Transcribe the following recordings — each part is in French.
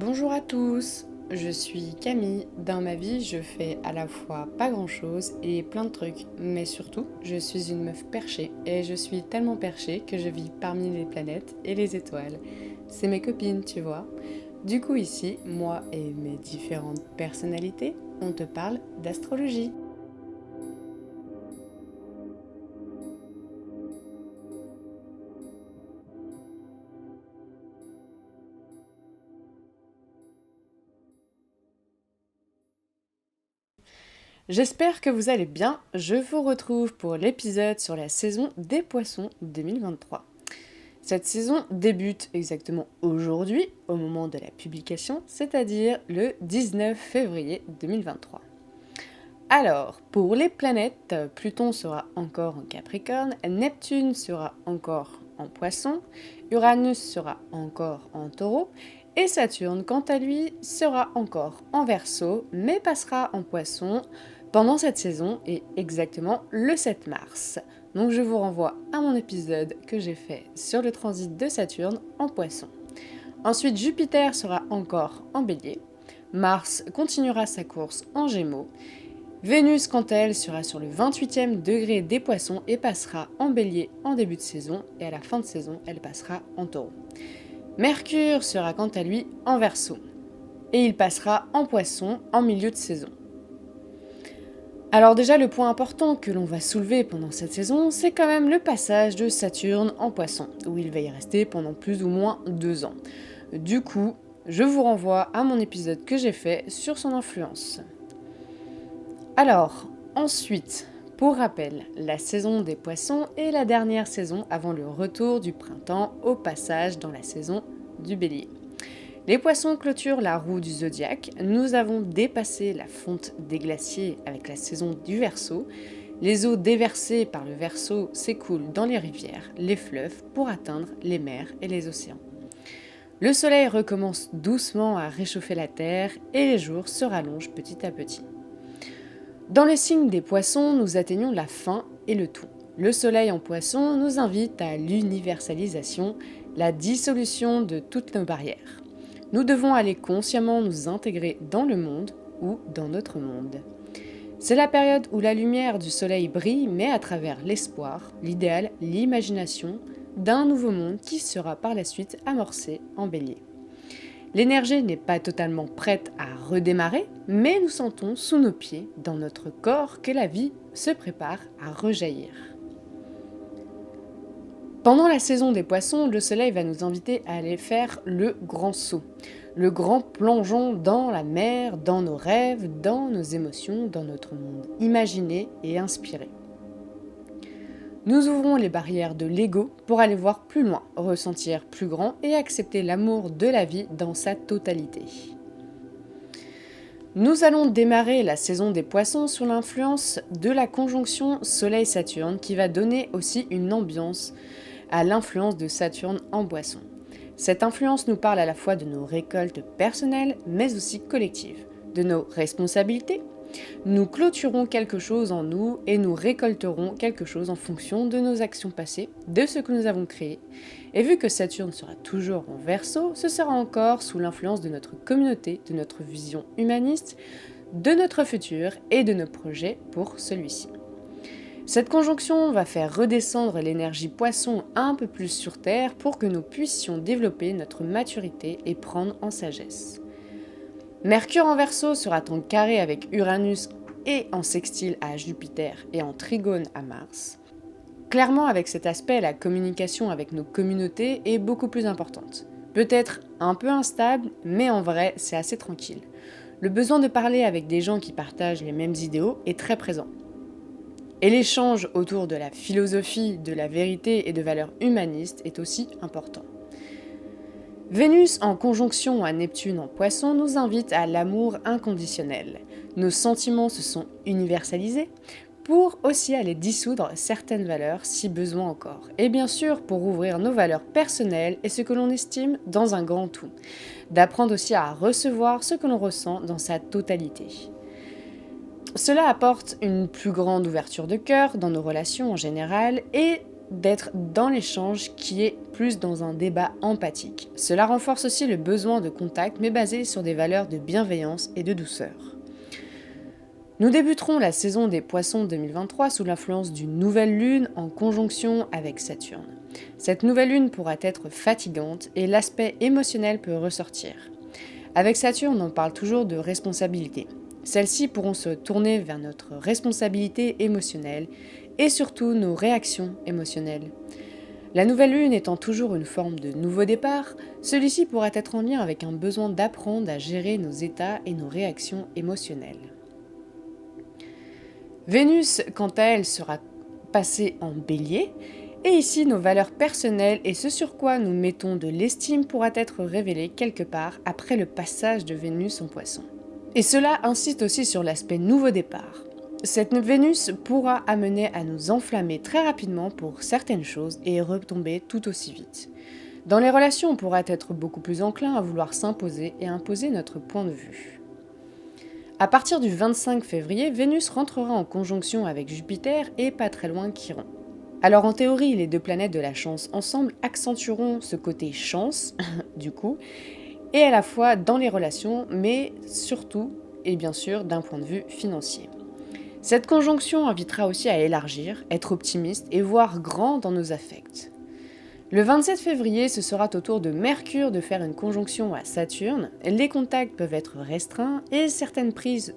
Bonjour à tous, je suis Camille. Dans ma vie, je fais à la fois pas grand-chose et plein de trucs, mais surtout, je suis une meuf perchée et je suis tellement perchée que je vis parmi les planètes et les étoiles. C'est mes copines, tu vois. Du coup ici, moi et mes différentes personnalités, on te parle d'astrologie. J'espère que vous allez bien, je vous retrouve pour l'épisode sur la saison des poissons 2023. Cette saison débute exactement aujourd'hui, au moment de la publication, c'est-à-dire le 19 février 2023. Alors, pour les planètes, Pluton sera encore en Capricorne, Neptune sera encore en Poisson, Uranus sera encore en Taureau, et Saturne, quant à lui, sera encore en Verseau, mais passera en Poisson pendant cette saison et exactement le 7 mars. Donc je vous renvoie à mon épisode que j'ai fait sur le transit de Saturne en Poisson. Ensuite, Jupiter sera encore en Bélier, Mars continuera sa course en Gémeaux, Vénus, quant à elle, sera sur le 28e degré des Poissons et passera en Bélier en début de saison, et à la fin de saison, elle passera en Taureau. Mercure sera quant à lui en Verseau, et il passera en Poisson en milieu de saison. Alors déjà, le point important que l'on va soulever pendant cette saison, c'est quand même le passage de Saturne en Poisson, où il va y rester pendant plus ou moins 2 ans. Du coup, je vous renvoie à mon épisode que j'ai fait sur son influence. Alors, ensuite, pour rappel, la saison des poissons est la dernière saison avant le retour du printemps au passage dans la saison du bélier. Les poissons clôturent la roue du zodiaque, nous avons dépassé la fonte des glaciers avec la saison du Verseau, les eaux déversées par le Verseau s'écoulent dans les rivières, les fleuves pour atteindre les mers et les océans. Le soleil recommence doucement à réchauffer la terre et les jours se rallongent petit à petit. Dans le signe des poissons, nous atteignons la fin et le tout. Le soleil en poisson nous invite à l'universalisation, la dissolution de toutes nos barrières. Nous devons aller consciemment nous intégrer dans le monde ou dans notre monde. C'est la période où la lumière du soleil brille, mais à travers l'espoir, l'idéal, l'imagination d'un nouveau monde qui sera par la suite amorcé en bélier. L'énergie n'est pas totalement prête à redémarrer, mais nous sentons sous nos pieds, dans notre corps, que la vie se prépare à rejaillir. Pendant la saison des poissons, le soleil va nous inviter à aller faire le grand saut, le grand plongeon dans la mer, dans nos rêves, dans nos émotions, dans notre monde imaginé et inspiré. Nous ouvrons les barrières de l'ego pour aller voir plus loin, ressentir plus grand et accepter l'amour de la vie dans sa totalité. Nous allons démarrer la saison des poissons sous l'influence de la conjonction Soleil-Saturne qui va donner aussi une ambiance à l'influence de Saturne en Poisson. Cette influence nous parle à la fois de nos récoltes personnelles mais aussi collectives, de nos responsabilités. Nous clôturons quelque chose en nous et nous récolterons quelque chose en fonction de nos actions passées, de ce que nous avons créé. Et vu que Saturne sera toujours en Verseau, ce sera encore sous l'influence de notre communauté, de notre vision humaniste, de notre futur et de nos projets pour celui-ci. Cette conjonction va faire redescendre l'énergie poisson un peu plus sur Terre pour que nous puissions développer notre maturité et prendre en sagesse. Mercure en Verseau sera en carré avec Uranus et en sextile à Jupiter et en trigone à Mars. Clairement, avec cet aspect, la communication avec nos communautés est beaucoup plus importante. Peut-être un peu instable, mais en vrai, c'est assez tranquille. Le besoin de parler avec des gens qui partagent les mêmes idéaux est très présent. Et l'échange autour de la philosophie, de la vérité et de valeurs humanistes est aussi important. Vénus en conjonction à Neptune en Poisson nous invite à l'amour inconditionnel. Nos sentiments se sont universalisés pour aussi aller dissoudre certaines valeurs si besoin encore. Et bien sûr pour ouvrir nos valeurs personnelles et ce que l'on estime dans un grand tout. D'apprendre aussi à recevoir ce que l'on ressent dans sa totalité. Cela apporte une plus grande ouverture de cœur dans nos relations en général et d'être dans l'échange qui est plus dans un débat empathique. Cela renforce aussi le besoin de contact, mais basé sur des valeurs de bienveillance et de douceur. Nous débuterons la saison des Poissons 2023 sous l'influence d'une nouvelle lune en conjonction avec Saturne. Cette nouvelle lune pourra être fatigante et l'aspect émotionnel peut ressortir. Avec Saturne, on parle toujours de responsabilité. Celles-ci pourront se tourner vers notre responsabilité émotionnelle et surtout nos réactions émotionnelles. La nouvelle lune étant toujours une forme de nouveau départ, celui-ci pourra être en lien avec un besoin d'apprendre à gérer nos états et nos réactions émotionnelles. Vénus, quant à elle, sera passée en Bélier, et ici nos valeurs personnelles et ce sur quoi nous mettons de l'estime pourra être révélé quelque part après le passage de Vénus en Poisson. Et cela insiste aussi sur l'aspect nouveau départ. Cette Vénus pourra amener à nous enflammer très rapidement pour certaines choses et retomber tout aussi vite. Dans les relations, on pourra être beaucoup plus enclin à vouloir s'imposer et imposer notre point de vue. À partir du 25 février, Vénus rentrera en conjonction avec Jupiter et pas très loin Chiron. Alors en théorie, les deux planètes de la chance ensemble accentueront ce côté chance, du coup, et à la fois dans les relations, mais surtout, et bien sûr, d'un point de vue financier. Cette conjonction invitera aussi à élargir, être optimiste et voir grand dans nos affects. Le 27 février, ce sera au tour de Mercure de faire une conjonction à Saturne, les contacts peuvent être restreints et certaines prises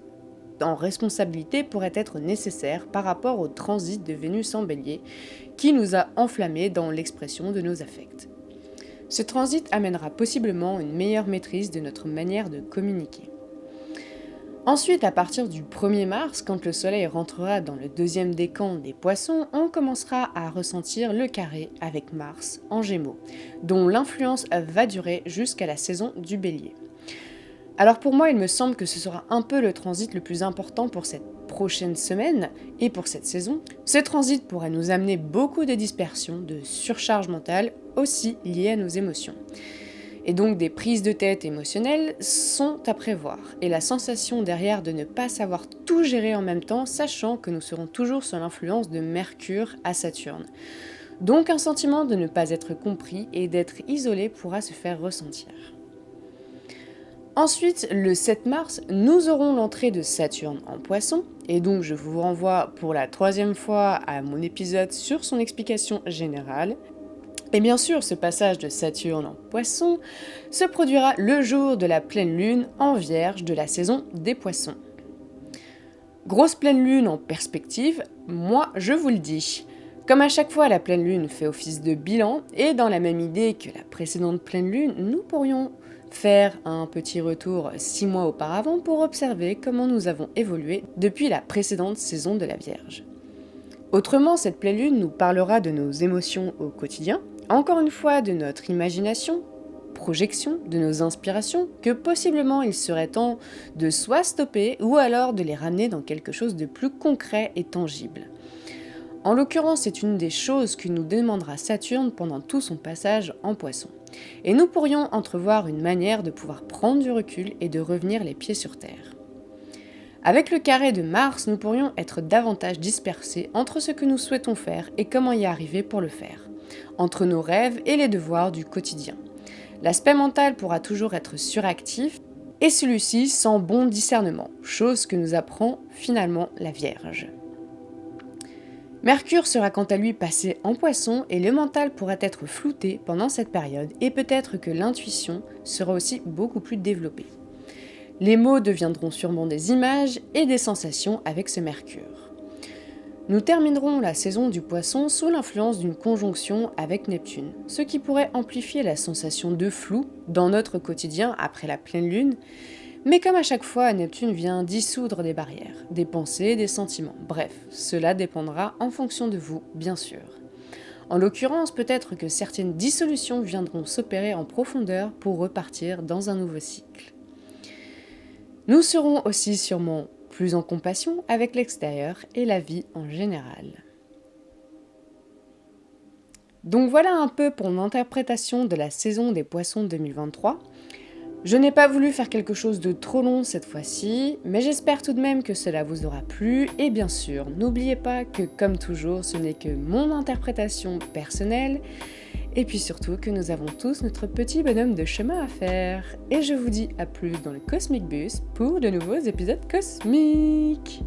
en responsabilité pourraient être nécessaires par rapport au transit de Vénus en Bélier qui nous a enflammés dans l'expression de nos affects. Ce transit amènera possiblement une meilleure maîtrise de notre manière de communiquer. Ensuite, à partir du 1er mars, quand le Soleil rentrera dans le deuxième décan des Poissons, on commencera à ressentir le carré avec Mars en Gémeaux, dont l'influence va durer jusqu'à la saison du Bélier. Alors pour moi, il me semble que ce sera un peu le transit le plus important pour cette prochaine semaine et pour cette saison. Ce transit pourrait nous amener beaucoup de dispersion, de surcharge mentale, aussi liée à nos émotions. Et donc des prises de tête émotionnelles sont à prévoir. Et la sensation derrière de ne pas savoir tout gérer en même temps, sachant que nous serons toujours sous l'influence de Mercure à Saturne. Donc un sentiment de ne pas être compris et d'être isolé pourra se faire ressentir. Ensuite, le 7 mars, nous aurons l'entrée de Saturne en Poisson, et donc je vous renvoie pour la 3e fois à mon épisode sur son explication générale. Et bien sûr, ce passage de Saturne en Poisson se produira le jour de la pleine lune en Vierge de la saison des Poissons. Grosse pleine lune en perspective, moi je vous le dis. Comme à chaque fois, la pleine lune fait office de bilan, et dans la même idée que la précédente pleine lune, nous pourrions faire un petit retour 6 mois auparavant pour observer comment nous avons évolué depuis la précédente saison de la Vierge. Autrement, cette pleine lune nous parlera de nos émotions au quotidien, encore une fois de notre imagination, projection, de nos inspirations, que possiblement il serait temps de soit stopper ou alors de les ramener dans quelque chose de plus concret et tangible. En l'occurrence, c'est une des choses que nous demandera Saturne pendant tout son passage en Poisson. Et nous pourrions entrevoir une manière de pouvoir prendre du recul et de revenir les pieds sur terre. Avec le carré de Mars, nous pourrions être davantage dispersés entre ce que nous souhaitons faire et comment y arriver pour le faire, entre nos rêves et les devoirs du quotidien. L'aspect mental pourra toujours être suractif, et celui-ci sans bon discernement, chose que nous apprend finalement la Vierge. Mercure sera quant à lui passé en Poisson et le mental pourra être flouté pendant cette période et peut-être que l'intuition sera aussi beaucoup plus développée. Les mots deviendront sûrement des images et des sensations avec ce Mercure. Nous terminerons la saison du Poisson sous l'influence d'une conjonction avec Neptune, ce qui pourrait amplifier la sensation de flou dans notre quotidien après la pleine lune, mais comme à chaque fois, Neptune vient dissoudre des barrières, des pensées, des sentiments, bref, cela dépendra en fonction de vous, bien sûr. En l'occurrence, peut-être que certaines dissolutions viendront s'opérer en profondeur pour repartir dans un nouveau cycle. Nous serons aussi sûrement plus en compassion avec l'extérieur et la vie en général. Donc voilà un peu pour mon interprétation de la saison des Poissons 2023. Je n'ai pas voulu faire quelque chose de trop long cette fois-ci, mais j'espère tout de même que cela vous aura plu, et bien sûr, n'oubliez pas que comme toujours, ce n'est que mon interprétation personnelle, et puis surtout que nous avons tous notre petit bonhomme de chemin à faire. Et je vous dis à plus dans le Cosmic Bus pour de nouveaux épisodes cosmiques.